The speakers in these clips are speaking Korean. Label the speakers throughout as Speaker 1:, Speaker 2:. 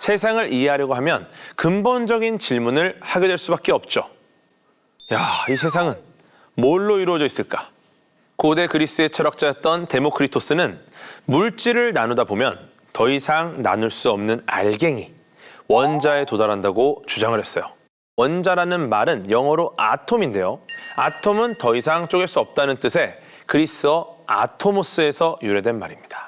Speaker 1: 세상을 이해하려고 하면 근본적인 질문을 하게 될 수밖에 없죠. 야, 이 세상은 뭘로 이루어져 있을까? 고대 그리스의 철학자였던 데모크리토스는 물질을 나누다 보면 더 이상 나눌 수 없는 알갱이, 원자에 도달한다고 주장을 했어요. 원자라는 말은 영어로 아톰인데요. 아톰은 더 이상 쪼갤 수 없다는 뜻의 그리스어 아토모스에서 유래된 말입니다.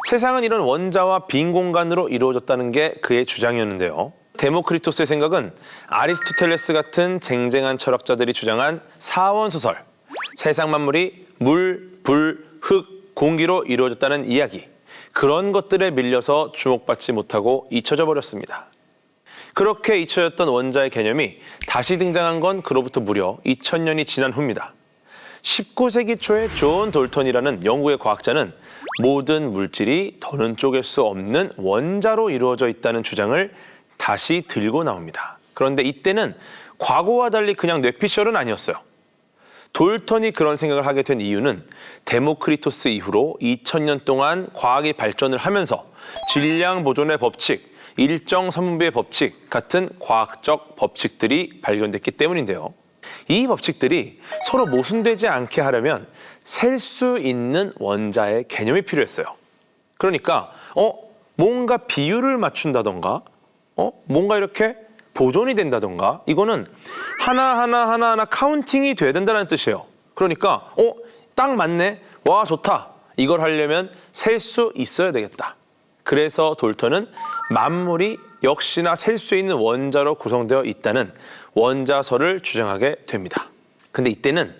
Speaker 1: 세상은 이런 원자와 빈 공간으로 이루어졌다는 게 그의 주장이었는데요. 데모크리토스의 생각은 아리스토텔레스 같은 쟁쟁한 철학자들이 주장한 사원소설, 세상 만물이 물, 불, 흙, 공기로 이루어졌다는 이야기, 그런 것들에 밀려서 주목받지 못하고 잊혀져 버렸습니다. 그렇게 잊혀졌던 원자의 개념이 다시 등장한 건 그로부터 무려 2000년이 지난 후입니다. 19세기 초에 존 돌턴이라는 영국의 과학자는 모든 물질이 더는 쪼갤 수 없는 원자로 이루어져 있다는 주장을 다시 들고 나옵니다. 그런데 이때는 과거와 달리 그냥 뇌피셜은 아니었어요. 돌턴이 그런 생각을 하게 된 이유는 데모크리토스 이후로 2000년 동안 과학이 발전을 하면서 질량 보존의 법칙, 일정 선분비의 법칙 같은 과학적 법칙들이 발견됐기 때문인데요. 이 법칙들이 서로 모순되지 않게 하려면 셀 수 있는 원자의 개념이 필요했어요. 그러니까 뭔가 비율을 맞춘다던가 뭔가 이렇게 보존이 된다던가 이거는 하나하나 카운팅이 돼야 된다는 뜻이에요. 그러니까 딱 맞네. 와 좋다. 이걸 하려면 셀 수 있어야 되겠다. 그래서 돌턴은 만물이 역시나 셀 수 있는 원자로 구성되어 있다는 원자설을 주장하게 됩니다. 근데 이때는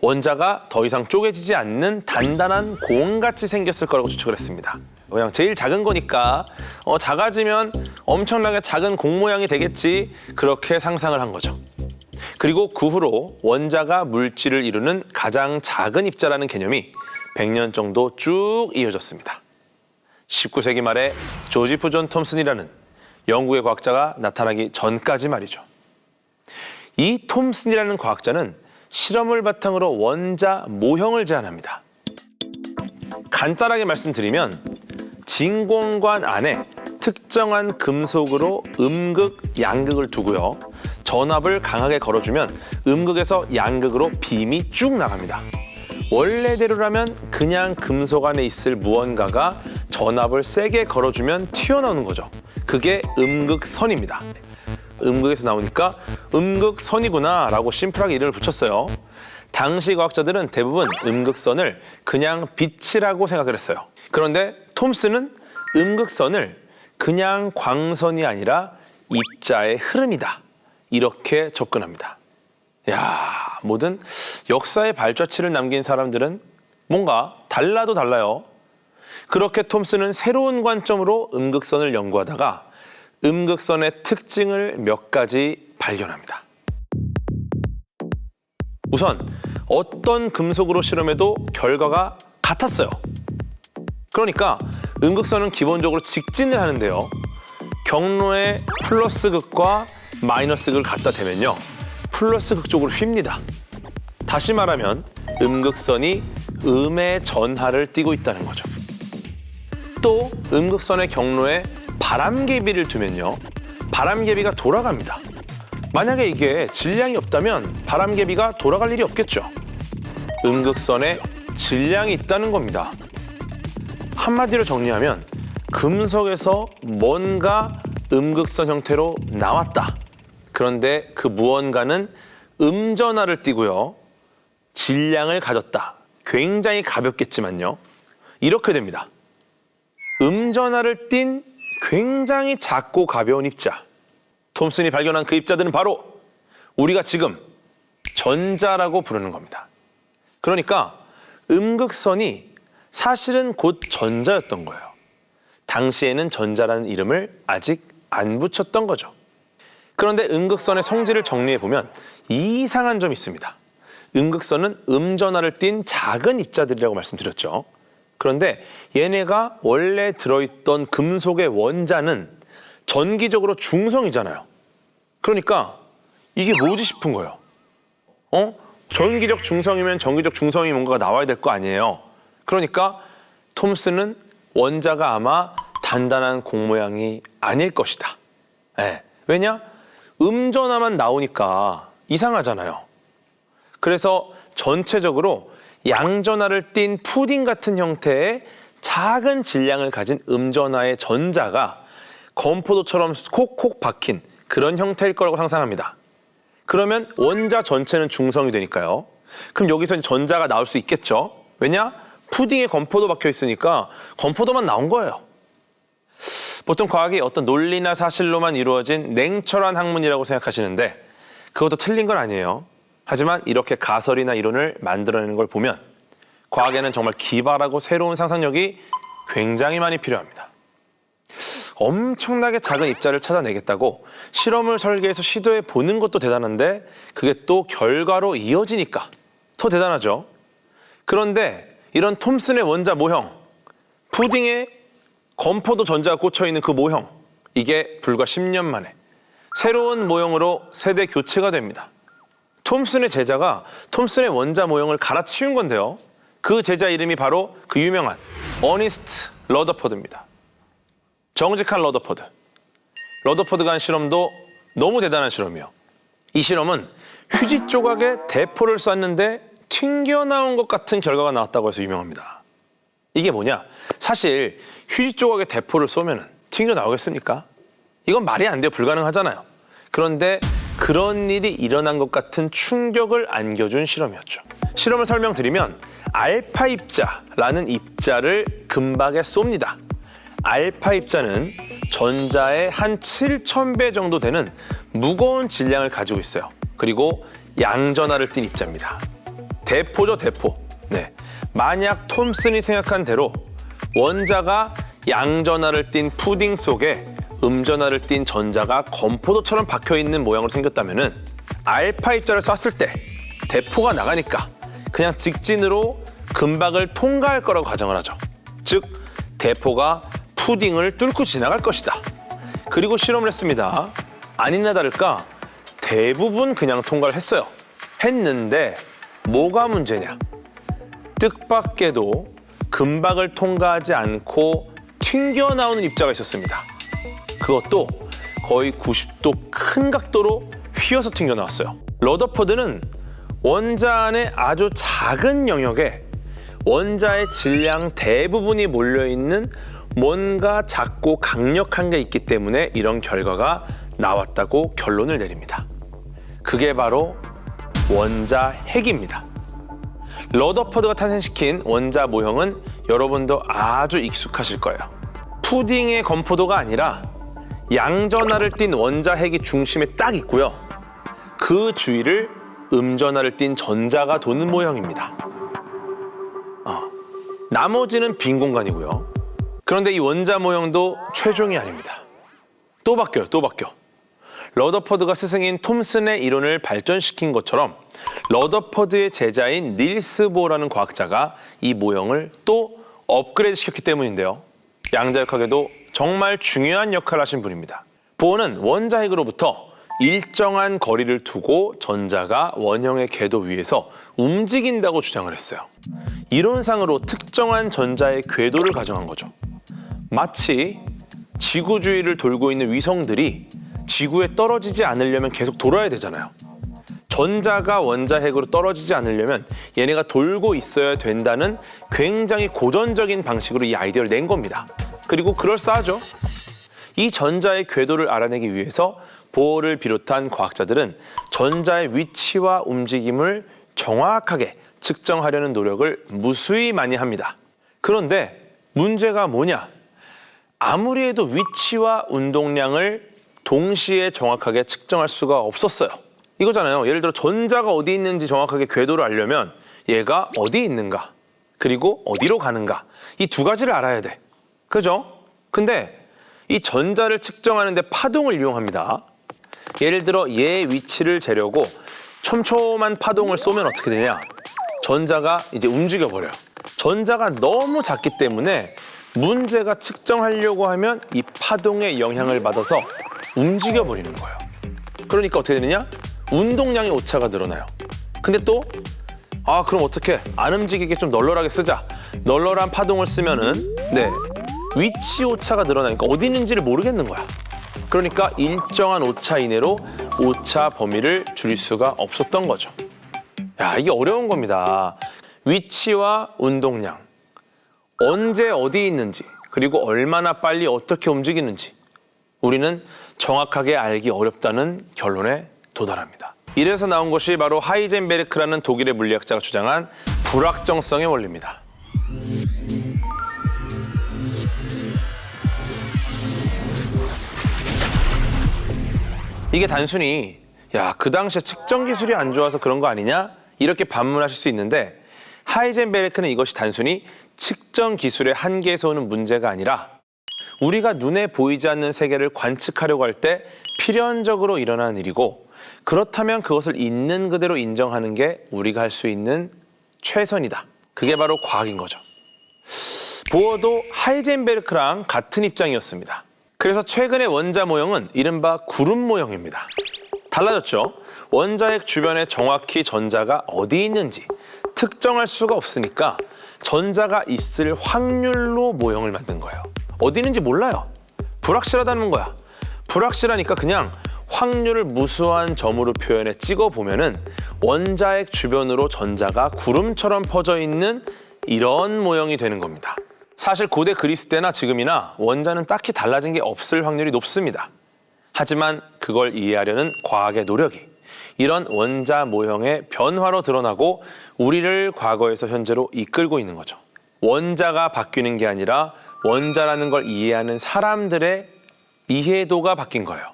Speaker 1: 원자가 더 이상 쪼개지지 않는 단단한 공같이 생겼을 거라고 추측을 했습니다. 그냥 제일 작은 거니까 작아지면 엄청나게 작은 공 모양이 되겠지, 그렇게 상상을 한 거죠. 그리고 그 후로 원자가 물질을 이루는 가장 작은 입자라는 개념이 100년 정도 쭉 이어졌습니다. 19세기 말에 조지프 존 톰슨이라는 영국의 과학자가 나타나기 전까지 말이죠. 이 톰슨이라는 과학자는 실험을 바탕으로 원자 모형을 제안합니다. 간단하게 말씀드리면 진공관 안에 특정한 금속으로 음극, 양극을 두고요. 전압을 강하게 걸어주면 음극에서 양극으로 빔이 쭉 나갑니다. 원래대로라면 그냥 금속 안에 있을 무언가가 전압을 세게 걸어주면 튀어나오는 거죠. 그게 음극선입니다. 음극에서 나오니까 음극선이구나 라고 심플하게 이름을 붙였어요. 당시 과학자들은 대부분 음극선을 그냥 빛이라고 생각을 했어요. 그런데 톰슨은 음극선을 그냥 광선이 아니라 입자의 흐름이다, 이렇게 접근합니다. 야, 모든 역사의 발자취를 남긴 사람들은 뭔가 달라도 달라요. 그렇게 톰슨은 새로운 관점으로 음극선을 연구하다가 음극선의 특징을 몇 가지 발견합니다. 우선 어떤 금속으로 실험해도 결과가 같았어요. 그러니까 음극선은 기본적으로 직진을 하는데요. 경로에 플러스 극과 마이너스 극을 갖다 대면요, 플러스 극 쪽으로 휩니다. 다시 말하면 음극선이 음의 전하를 띠고 있다는 거죠. 또 음극선의 경로에 바람개비를 두면요, 바람개비가 돌아갑니다. 만약에 이게 질량이 없다면 바람개비가 돌아갈 일이 없겠죠. 음극선에 질량이 있다는 겁니다. 한마디로 정리하면 금속에서 뭔가 음극선 형태로 나왔다. 그런데 그 무언가는 음전하를 띠고요, 질량을 가졌다. 굉장히 가볍겠지만요, 이렇게 됩니다. 음전하를 띤 굉장히 작고 가벼운 입자. 톰슨이 발견한 그 입자들은 바로 우리가 지금 전자라고 부르는 겁니다. 그러니까 음극선이 사실은 곧 전자였던 거예요. 당시에는 전자라는 이름을 아직 안 붙였던 거죠. 그런데 음극선의 성질을 정리해보면 이상한 점이 있습니다. 음극선은 음전하를 띤 작은 입자들이라고 말씀드렸죠. 그런데 얘네가 원래 들어있던 금속의 원자는 전기적으로 중성이잖아요. 그러니까 이게 뭐지 싶은 거예요. 전기적 중성이면 전기적 중성이 뭔가가 나와야 될 거 아니에요. 그러니까 톰슨은 원자가 아마 단단한 공 모양이 아닐 것이다. 예. 왜냐? 음전화만 나오니까 이상하잖아요. 그래서 전체적으로 양전화를 띤 푸딩 같은 형태의 작은 질량을 가진 음전화의 전자가 건포도처럼 콕콕 박힌 그런 형태일 거라고 상상합니다. 그러면 원자 전체는 중성이 되니까요. 그럼 여기서 전자가 나올 수 있겠죠. 왜냐? 푸딩에 건포도 박혀 있으니까 건포도만 나온 거예요. 보통 과학이 어떤 논리나 사실로만 이루어진 냉철한 학문이라고 생각하시는데 그것도 틀린 건 아니에요. 하지만 이렇게 가설이나 이론을 만들어내는 걸 보면 과학에는 정말 기발하고 새로운 상상력이 굉장히 많이 필요합니다. 엄청나게 작은 입자를 찾아내겠다고 실험을 설계해서 시도해 보는 것도 대단한데 그게 또 결과로 이어지니까 더 대단하죠. 그런데 이런 톰슨의 원자 모형, 푸딩에 건포도 전자가 꽂혀있는 그 모형, 이게 불과 10년 만에 새로운 모형으로 세대 교체가 됩니다. 톰슨의 제자가 톰슨의 원자 모형을 갈아치운 건데요. 그 제자 이름이 바로 그 유명한 어니스트 러더퍼드입니다. 정직한 러더퍼드. 러더퍼드가 한 실험도 너무 대단한 실험이에요. 이 실험은 휴지 조각에 대포를 쐈는데 튕겨나온 것 같은 결과가 나왔다고 해서 유명합니다. 이게 뭐냐? 사실 휴지 조각에 대포를 쏘면 튕겨나오겠습니까? 이건 말이 안 돼요. 불가능하잖아요. 그런데 그런 일이 일어난 것 같은 충격을 안겨준 실험이었죠. 실험을 설명드리면 알파 입자라는 입자를 금박에 쏩니다. 알파 입자는 전자의 한 7,000배 정도 되는 무거운 질량을 가지고 있어요. 그리고 양전하를 띤 입자입니다. 대포죠, 대포. 네. 만약 톰슨이 생각한 대로 원자가 양전하를 띤 푸딩 속에 음전하를 띤 전자가 건포도처럼 박혀있는 모양으로 생겼다면은 알파 입자를 쐈을 때 대포가 나가니까 그냥 직진으로 금박을 통과할 거라고 가정을 하죠. 즉, 대포가 푸딩을 뚫고 지나갈 것이다. 그리고 실험을 했습니다. 아니나 다를까 대부분 그냥 통과를 했어요. 했는데 뭐가 문제냐? 뜻밖에도 금박을 통과하지 않고 튕겨나오는 입자가 있었습니다. 그것도 거의 90도 큰 각도로 휘어서 튕겨나왔어요. 러더퍼드는 원자 안에 아주 작은 영역에 원자의 질량 대부분이 몰려있는 뭔가 작고 강력한 게 있기 때문에 이런 결과가 나왔다고 결론을 내립니다. 그게 바로 원자 핵입니다. 러더퍼드가 탄생시킨 원자 모형은 여러분도 아주 익숙하실 거예요. 푸딩의 건포도가 아니라 양전하를 띤 원자 핵이 중심에 딱 있고요. 그 주위를 음전하를 띤 전자가 도는 모형입니다. 나머지는 빈 공간이고요. 그런데 이 원자 모형도 최종이 아닙니다. 또 바뀌어요, 또 바뀌어. 러더퍼드가 스승인 톰슨의 이론을 발전시킨 것처럼 러더퍼드의 제자인 닐스 보어라는 과학자가 이 모형을 또 업그레이드 시켰기 때문인데요. 양자역학에도 정말 중요한 역할을 하신 분입니다. 보어는 원자 핵으로부터 일정한 거리를 두고 전자가 원형의 궤도 위에서 움직인다고 주장을 했어요. 이론상으로 특정한 전자의 궤도를 가정한 거죠. 마치 지구 주위를 돌고 있는 위성들이 지구에 떨어지지 않으려면 계속 돌아야 되잖아요. 전자가 원자 핵으로 떨어지지 않으려면 얘네가 돌고 있어야 된다는 굉장히 고전적인 방식으로 이 아이디어를 낸 겁니다. 그리고 그럴싸하죠. 이 전자의 궤도를 알아내기 위해서 보어를 비롯한 과학자들은 전자의 위치와 움직임을 정확하게 측정하려는 노력을 무수히 많이 합니다. 그런데 문제가 뭐냐? 아무리 해도 위치와 운동량을 동시에 정확하게 측정할 수가 없었어요. 이거잖아요. 예를 들어 전자가 어디 있는지 정확하게 궤도를 알려면 얘가 어디 있는가, 그리고 어디로 가는가, 이 두 가지를 알아야 돼. 그죠? 근데 이 전자를 측정하는데 파동을 이용합니다. 예를 들어 얘 위치를 재려고 촘촘한 파동을 쏘면 어떻게 되냐? 전자가 이제 움직여버려요. 전자가 너무 작기 때문에 문제가 측정하려고 하면 이 파동의 영향을 받아서 움직여버리는 거예요. 그러니까 어떻게 되느냐? 운동량의 오차가 늘어나요. 근데 또 그럼 어떻게 안 움직이게 좀 널널하게 쓰자. 널널한 파동을 쓰면은 위치 오차가 늘어나니까 어디 있는지를 모르겠는 거야. 그러니까 일정한 오차 이내로 오차 범위를 줄일 수가 없었던 거죠. 야, 이게 어려운 겁니다. 위치와 운동량, 언제 어디 있는지, 그리고 얼마나 빨리 어떻게 움직이는지 우리는 정확하게 알기 어렵다는 결론에 도달합니다. 이래서 나온 것이 바로 하이젠베르크라는 독일의 물리학자가 주장한 불확정성의 원리입니다. 이게 단순히 그 당시에 측정 기술이 안 좋아서 그런 거 아니냐? 이렇게 반문하실 수 있는데 하이젠베르크는 이것이 단순히 측정 기술의 한계에서 오는 문제가 아니라 우리가 눈에 보이지 않는 세계를 관측하려고 할 때 필연적으로 일어나는 일이고, 그렇다면 그것을 있는 그대로 인정하는 게 우리가 할 수 있는 최선이다. 그게 바로 과학인 거죠. 보어도 하이젠베르크랑 같은 입장이었습니다. 그래서 최근의 원자 모형은 이른바 구름 모형입니다. 달라졌죠? 원자핵 주변에 정확히 전자가 어디 있는지 특정할 수가 없으니까 전자가 있을 확률로 모형을 만든 거예요. 어디 있는지 몰라요. 불확실하다는 거야. 불확실하니까 그냥 확률을 무수한 점으로 표현해 찍어보면은 원자핵 주변으로 전자가 구름처럼 퍼져 있는 이런 모형이 되는 겁니다. 사실 고대 그리스 때나 지금이나 원자는 딱히 달라진 게 없을 확률이 높습니다. 하지만 그걸 이해하려는 과학의 노력이 이런 원자 모형의 변화로 드러나고 우리를 과거에서 현재로 이끌고 있는 거죠. 원자가 바뀌는 게 아니라 원자라는 걸 이해하는 사람들의 이해도가 바뀐 거예요.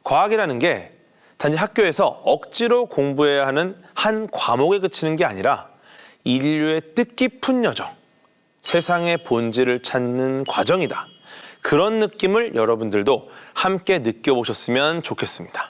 Speaker 1: 과학이라는 게 단지 학교에서 억지로 공부해야 하는 한 과목에 그치는 게 아니라 인류의 뜻깊은 여정, 세상의 본질을 찾는 과정이다. 그런 느낌을 여러분들도 함께 느껴보셨으면 좋겠습니다.